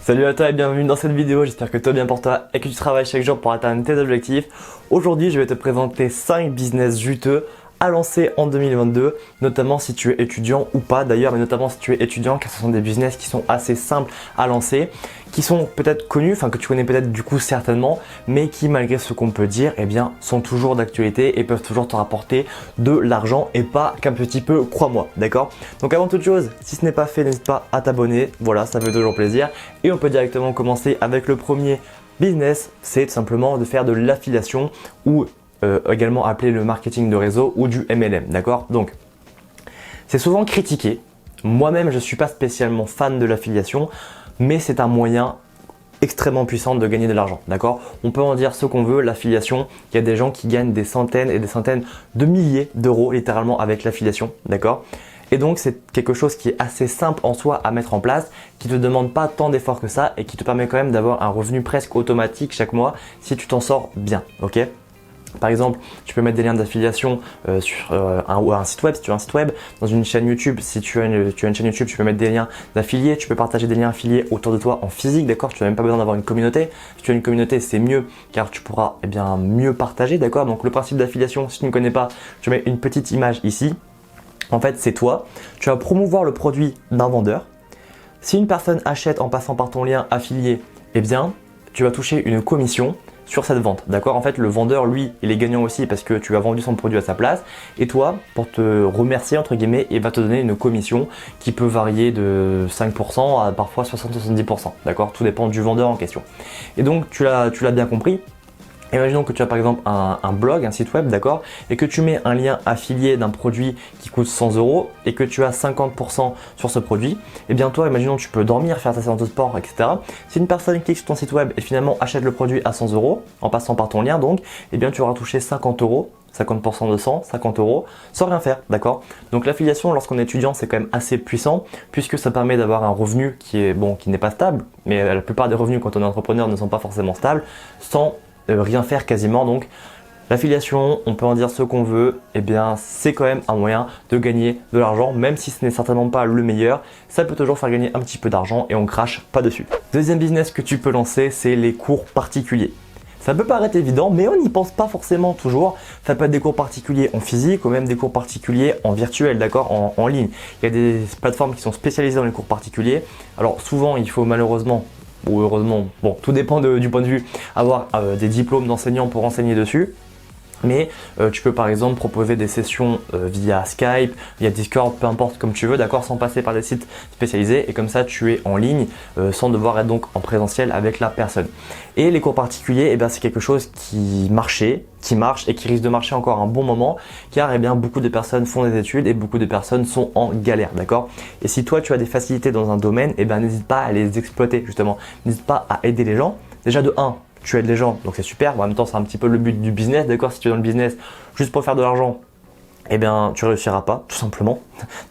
Salut à toi et bienvenue dans cette vidéo, j'espère que tout va bien pour toi et que tu travailles chaque jour pour atteindre tes objectifs. Aujourd'hui, je vais te présenter 5 business juteux à lancer en 2022, notamment si tu es étudiant ou pas d'ailleurs, mais notamment si tu es étudiant, car ce sont des business qui sont assez simples à lancer, qui sont peut-être connus, enfin que tu connais peut-être du coup certainement, mais qui malgré ce qu'on peut dire, eh bien sont toujours d'actualité et peuvent toujours te rapporter de l'argent et pas qu'un petit peu, crois-moi, d'accord? Donc avant toute chose, si ce n'est pas fait, n'hésite pas à t'abonner, voilà, ça fait toujours plaisir. Et on peut directement commencer avec le premier business, c'est tout simplement de faire de l'affiliation ou également appelé le marketing de réseau ou du MLM, d'accord? Donc, c'est souvent critiqué. Moi-même, je ne suis pas spécialement fan de l'affiliation, mais c'est un moyen extrêmement puissant de gagner de l'argent, d'accord? On peut en dire ce qu'on veut, l'affiliation, il y a des gens qui gagnent des centaines et des centaines de milliers d'euros littéralement avec l'affiliation, d'accord? Et donc, c'est quelque chose qui est assez simple en soi à mettre en place, qui ne te demande pas tant d'efforts que ça et qui te permet quand même d'avoir un revenu presque automatique chaque mois si tu t'en sors bien, ok? Par exemple, tu peux mettre des liens d'affiliation sur un site web si tu as un site web, dans une chaîne YouTube, si tu as une chaîne YouTube, tu peux mettre des liens d'affiliés, tu peux partager des liens affiliés autour de toi en physique, d'accord? Tu n'as même pas besoin d'avoir une communauté. Si tu as une communauté, c'est mieux car tu pourras mieux partager, d'accord? Donc le principe d'affiliation, si tu ne connais pas, je mets une petite image ici. En fait, c'est toi, tu vas promouvoir le produit d'un vendeur. Si une personne achète en passant par ton lien affilié, eh bien, tu vas toucher une commission sur cette vente, d'accord? En fait, le vendeur, lui, il est gagnant aussi parce que tu as vendu son produit à sa place. Et toi, pour te remercier, entre guillemets, il va te donner une commission qui peut varier de 5% à parfois 60-70%, d'accord? Tout dépend du vendeur en question. Et donc, tu l'as bien compris. Imaginons que tu as par exemple un blog, un site web, d'accord, et que tu mets un lien affilié d'un produit qui coûte 100 € et que tu as 50% sur ce produit, et bien toi, imaginons que tu peux dormir, faire ta séance de sport, etc. Si une personne clique sur ton site web et finalement achète le produit à 100 € en passant par ton lien, donc, et bien tu auras touché 50 €, 50% de 100, 50 € sans rien faire, d'accord? Donc l'affiliation, lorsqu'on est étudiant, c'est quand même assez puissant puisque ça permet d'avoir un revenu qui n'est pas stable, mais la plupart des revenus quand on est entrepreneur ne sont pas forcément stables, sans rien faire quasiment. Donc l'affiliation, on peut en dire ce qu'on veut, et bien c'est quand même un moyen de gagner de l'argent, même si ce n'est certainement pas le meilleur, ça peut toujours faire gagner un petit peu d'argent et on crache pas dessus. Deuxième business que tu peux lancer, c'est les cours particuliers. Ça peut paraître évident, mais on n'y pense pas forcément toujours. Ça peut être des cours particuliers en physique ou même des cours particuliers en virtuel, d'accord, en ligne. Il y a des plateformes qui sont spécialisées dans les cours particuliers. Alors souvent, il faut malheureusement ou heureusement, bon, tout dépend du point de vue, avoir des diplômes d'enseignants pour enseigner dessus. Mais tu peux par exemple proposer des sessions via Skype, via Discord, peu importe comme tu veux, d'accord, sans passer par des sites spécialisés, et comme ça tu es en ligne sans devoir être donc en présentiel avec la personne. Et les cours particuliers, eh bien, c'est quelque chose qui marche et qui risque de marcher encore un bon moment, car eh bien, beaucoup de personnes font des études et beaucoup de personnes sont en galère, d'accord? Et si toi tu as des facilités dans un domaine, eh bien, n'hésite pas à les exploiter justement, n'hésite pas à aider les gens. Déjà de 1, tu aides les gens, donc c'est super. Bon, en même temps, c'est un petit peu le but du business, d'accord? Si tu es dans le business juste pour faire de l'argent, eh bien, tu réussiras pas, tout simplement.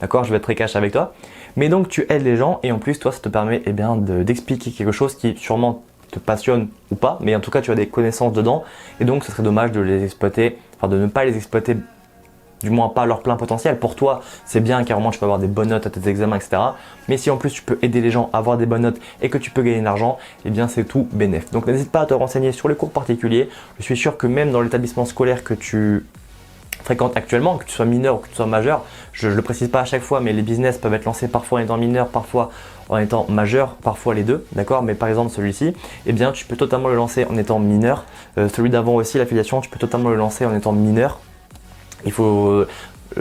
D'accord? Je vais être très cash avec toi. Mais donc, tu aides les gens et en plus, toi, ça te permet eh bien, d'expliquer quelque chose qui sûrement te passionne ou pas, mais en tout cas, tu as des connaissances dedans et donc, ce serait dommage de les exploiter, enfin, de ne pas les exploiter. Du moins pas leur plein potentiel. Pour toi, c'est bien car au moins tu peux avoir des bonnes notes à tes examens, etc. Mais si en plus tu peux aider les gens à avoir des bonnes notes et que tu peux gagner de l'argent, eh bien c'est tout bénef. Donc n'hésite pas à te renseigner sur les cours particuliers. Je suis sûr que même dans l'établissement scolaire que tu fréquentes actuellement, que tu sois mineur ou que tu sois majeur, je ne le précise pas à chaque fois, mais les business peuvent être lancés parfois en étant mineur, parfois en étant majeur, parfois les deux, d'accord? Mais par exemple celui-ci, eh bien tu peux totalement le lancer en étant mineur. Celui d'avant aussi, l'affiliation, tu peux totalement le lancer en étant mineur. Il faut,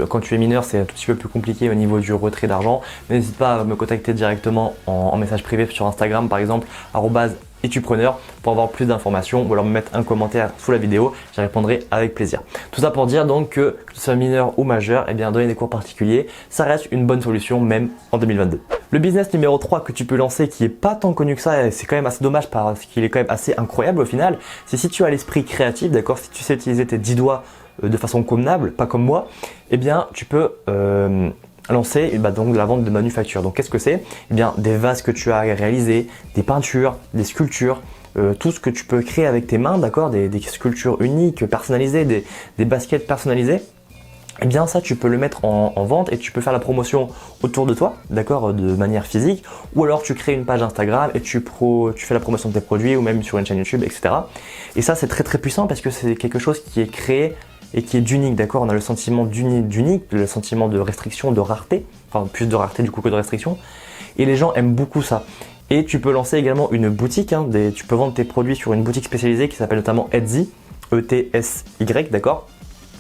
quand tu es mineur, c'est un tout petit peu plus compliqué au niveau du retrait d'argent. N'hésite pas à me contacter directement en message privé sur Instagram, par exemple, @etupreneur pour avoir plus d'informations ou alors me mettre un commentaire sous la vidéo, j'y répondrai avec plaisir. Tout ça pour dire donc que tu sois mineur ou majeur, eh bien donner des cours particuliers, ça reste une bonne solution même en 2022. Le business numéro 3 que tu peux lancer qui est pas tant connu que ça, et c'est quand même assez dommage parce qu'il est quand même assez incroyable au final, c'est si tu as l'esprit créatif, d'accord, si tu sais utiliser tes 10 doigts de façon convenable, pas comme moi, eh bien tu peux lancer donc la vente de manufacture. Donc qu'est-ce que c'est? Eh bien des vases que tu as réalisés, des peintures, des sculptures, tout ce que tu peux créer avec tes mains, d'accord, des sculptures uniques, personnalisées, des baskets personnalisées. eh bien ça tu peux le mettre en vente et tu peux faire la promotion autour de toi, d'accord, de manière physique, ou alors tu crées une page Instagram et tu fais la promotion de tes produits ou même sur une chaîne YouTube, etc. Et ça c'est très très puissant parce que c'est quelque chose qui est créé et qui est d'unique, d'accord. On a le sentiment d'unique, le sentiment de restriction, de rareté, enfin plus de rareté du coup que de restriction, et les gens aiment beaucoup ça. Et tu peux lancer également une boutique, hein, tu peux vendre tes produits sur une boutique spécialisée qui s'appelle notamment Etsy, E-T-S-Y, d'accord,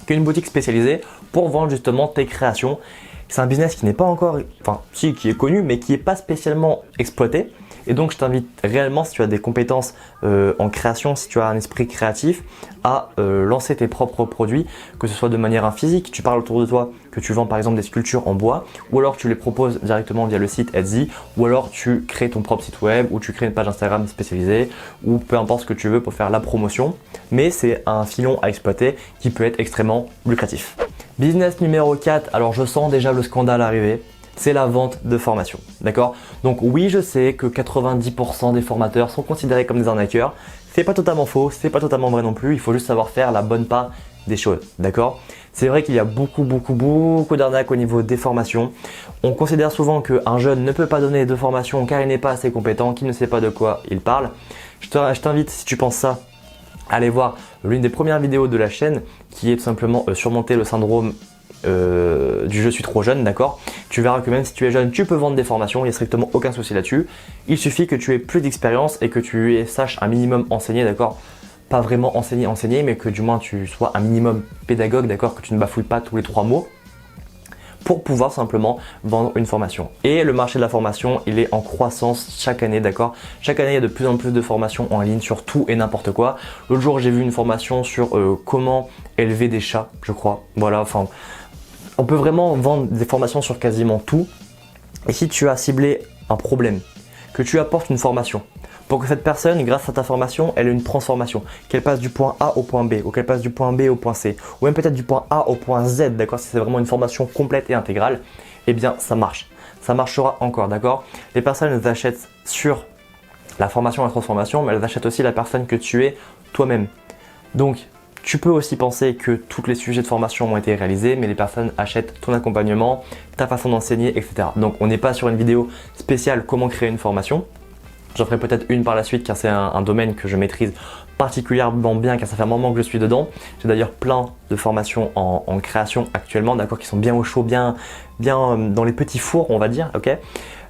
qui est une boutique spécialisée pour vendre justement tes créations. C'est un business qui n'est pas encore, enfin si, qui est connu, mais qui n'est pas spécialement exploité. Et donc je t'invite réellement, si tu as des compétences en création, si tu as un esprit créatif, à lancer tes propres produits, que ce soit de manière physique, tu parles autour de toi, que tu vends par exemple des sculptures en bois, ou alors tu les proposes directement via le site Etsy, ou alors tu crées ton propre site web, ou tu crées une page Instagram spécialisée, ou peu importe ce que tu veux pour faire la promotion. Mais c'est un filon à exploiter qui peut être extrêmement lucratif. Business numéro 4, alors je sens déjà le scandale arriver. C'est la vente de formation, d'accord? Donc oui, je sais que 90% des formateurs sont considérés comme des arnaqueurs. C'est pas totalement faux, c'est pas totalement vrai non plus. Il faut juste savoir faire la bonne part des choses, d'accord? C'est vrai qu'il y a beaucoup d'arnaques au niveau des formations. On considère souvent qu'un jeune ne peut pas donner de formation car il n'est pas assez compétent, qu'il ne sait pas de quoi il parle. Je t'invite, si tu penses ça, à aller voir l'une des premières vidéos de la chaîne qui est tout simplement surmonter le syndrome du je suis trop jeune, d'accord. Tu verras que même si tu es jeune, tu peux vendre des formations, il n'y a strictement aucun souci là-dessus. Il suffit que tu aies plus d'expérience et que tu saches un minimum enseigner, d'accord. Pas vraiment enseigner, mais que du moins tu sois un minimum pédagogue, d'accord, que tu ne bafouilles pas tous les 3 mots pour pouvoir simplement vendre une formation. Et le marché de la formation, il est en croissance chaque année, d'accord. Chaque année, il y a de plus en plus de formations en ligne sur tout et n'importe quoi. L'autre jour, j'ai vu une formation sur comment élever des chats, je crois. Voilà, enfin, on peut vraiment vendre des formations sur quasiment tout. Et si tu as ciblé un problème, que tu apportes une formation, pour que cette personne, grâce à ta formation, elle ait une transformation, qu'elle passe du point A au point B, ou qu'elle passe du point B au point C, ou même peut-être du point A au point Z, d'accord, si c'est vraiment une formation complète et intégrale, eh bien ça marche. Ça marchera encore, d'accord. Les personnes, elles achètent sur la formation et la transformation, mais elles achètent aussi la personne que tu es toi-même. Donc, tu peux aussi penser que tous les sujets de formation ont été réalisés, mais les personnes achètent ton accompagnement, ta façon d'enseigner, etc. Donc, on n'est pas sur une vidéo spéciale comment créer une formation. J'en ferai peut-être une par la suite car c'est un domaine que je maîtrise particulièrement bien car ça fait un moment que je suis dedans. J'ai d'ailleurs plein de formations en création actuellement, d'accord, qui sont bien au chaud, bien dans les petits fours, on va dire, ok.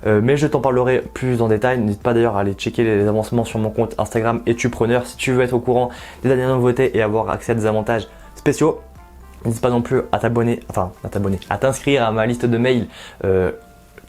Mais je t'en parlerai plus en détail. N'hésite pas d'ailleurs à aller checker les avancements sur mon compte Instagram Etupreneur si tu veux être au courant des dernières nouveautés et avoir accès à des avantages spéciaux. N'hésite pas non plus à à t'inscrire à ma liste de mails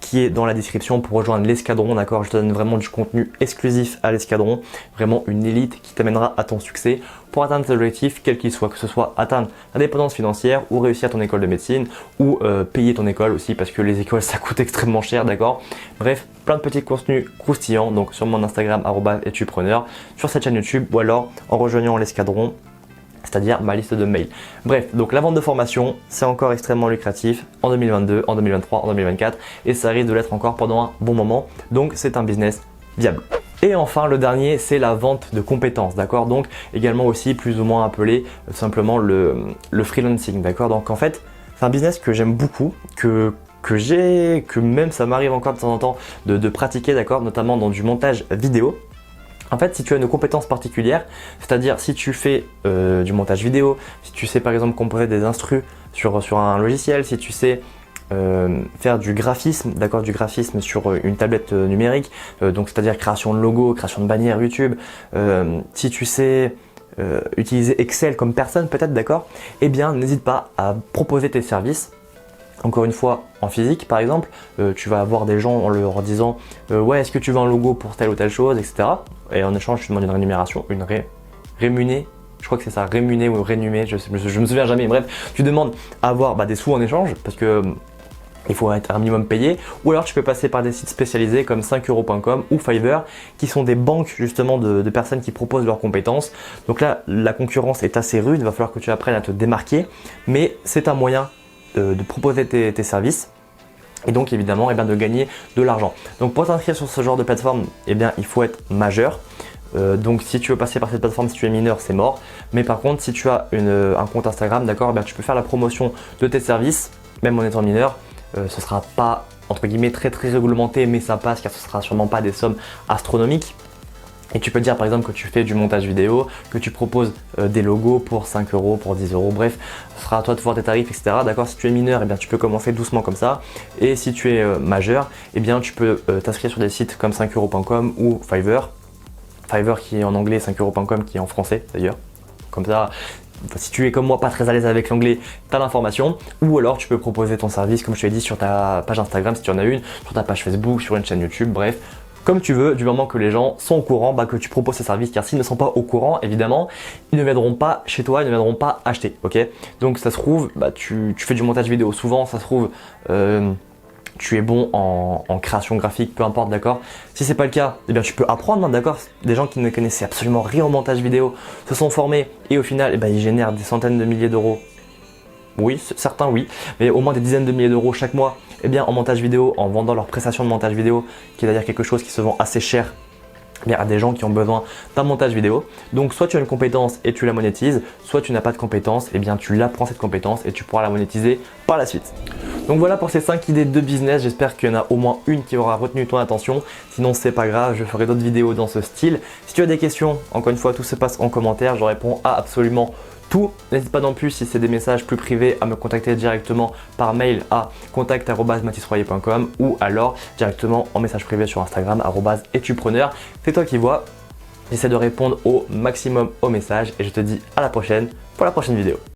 qui est dans la description pour rejoindre l'escadron, d'accord. Je te donne vraiment du contenu exclusif à l'escadron, vraiment une élite qui t'amènera à ton succès pour atteindre tes objectifs, quels qu'ils soient, que ce soit atteindre l'indépendance financière ou réussir ton école de médecine ou payer ton école aussi parce que les écoles ça coûte extrêmement cher, d'accord. Bref, plein de petits contenus croustillants, donc sur mon Instagram @etupreneur, sur cette chaîne YouTube ou alors en rejoignant l'escadron, c'est-à-dire ma liste de mails. Bref, donc la vente de formation, c'est encore extrêmement lucratif en 2022, en 2023, en 2024 et ça risque de l'être encore pendant un bon moment. Donc c'est un business viable. Et enfin, le dernier, c'est la vente de compétences, d'accord. Donc également aussi plus ou moins appelé simplement le freelancing, d'accord. Donc en fait, c'est un business que j'aime beaucoup, que même ça m'arrive encore de temps en temps de pratiquer, d'accord, notamment dans du montage vidéo. En fait, si tu as une compétence particulière, c'est-à-dire si tu fais du montage vidéo, si tu sais par exemple composer des instrus sur un logiciel, si tu sais faire du graphisme, d'accord, du graphisme sur une tablette numérique, donc c'est-à-dire création de logos, création de bannières YouTube, si tu sais utiliser Excel comme personne peut-être, d'accord, eh bien n'hésite pas à proposer tes services. Encore une fois, en physique par exemple, tu vas avoir des gens en leur disant ouais, est-ce que tu veux un logo pour telle ou telle chose, etc. Et en échange, tu demandes une rémunération, rémunée, je crois que c'est ça, rémunée ou rénumée, je me souviens jamais. Bref, tu demandes à avoir des sous en échange parce que il faut être un minimum payé, ou alors tu peux passer par des sites spécialisés comme 5euros.com ou Fiverr qui sont des banques justement de personnes qui proposent leurs compétences. Donc là, la concurrence est assez rude, il va falloir que tu apprennes à te démarquer, mais c'est un moyen de proposer tes services et donc évidemment de gagner de l'argent. Donc pour t'inscrire sur ce genre de plateforme, il faut être majeur. Donc si tu veux passer par cette plateforme, si tu es mineur, c'est mort. Mais par contre, si tu as un compte Instagram, d'accord, tu peux faire la promotion de tes services, même en étant mineur. Ce sera pas entre guillemets très réglementé, mais ça passe car ce sera sûrement pas des sommes astronomiques. Et tu peux dire par exemple que tu fais du montage vidéo, que tu proposes des logos pour 5 euros, pour 10 euros, bref, ce sera à toi de voir tes tarifs, etc. D'accord, si tu es mineur, tu peux commencer doucement comme ça. Et si tu es majeur, tu peux t'inscrire sur des sites comme 5euros.com ou Fiverr. Fiverr qui est en anglais, 5euros.com qui est en français d'ailleurs. Comme ça, si tu es comme moi pas très à l'aise avec l'anglais, tu as l'information. Ou alors tu peux proposer ton service, comme je te l'ai dit, sur ta page Instagram si tu en as une, sur ta page Facebook, sur une chaîne YouTube, bref. Comme tu veux, du moment que les gens sont au courant que tu proposes ces services, car s'ils ne sont pas au courant, évidemment, ils ne viendront pas chez toi, ils ne viendront pas acheter, ok? Donc ça se trouve, tu fais du montage vidéo souvent, ça se trouve, tu es bon en création graphique, peu importe, d'accord? Si c'est pas le cas, tu peux apprendre, d'accord? Des gens qui ne connaissaient absolument rien au montage vidéo se sont formés et au final, ils génèrent des centaines de milliers d'euros. Oui, certains oui, mais au moins des dizaines de milliers d'euros chaque mois en montage vidéo, en vendant leurs prestations de montage vidéo, qui est d'ailleurs quelque chose qui se vend assez cher à des gens qui ont besoin d'un montage vidéo. Donc soit tu as une compétence et tu la monétises, soit tu n'as pas de compétence, tu l'apprends cette compétence et tu pourras la monétiser par la suite. Donc voilà pour ces 5 idées de business, j'espère qu'il y en a au moins une qui aura retenu ton attention. Sinon c'est pas grave, je ferai d'autres vidéos dans ce style. Si tu as des questions, encore une fois tout se passe en commentaire, je réponds à absolument tout. N'hésite pas non plus, si c'est des messages plus privés, à me contacter directement par mail à contact@mathisroyer.com ou alors directement en message privé sur Instagram @etupreneur. C'est toi qui vois. J'essaie de répondre au maximum aux messages et je te dis à la prochaine pour la prochaine vidéo.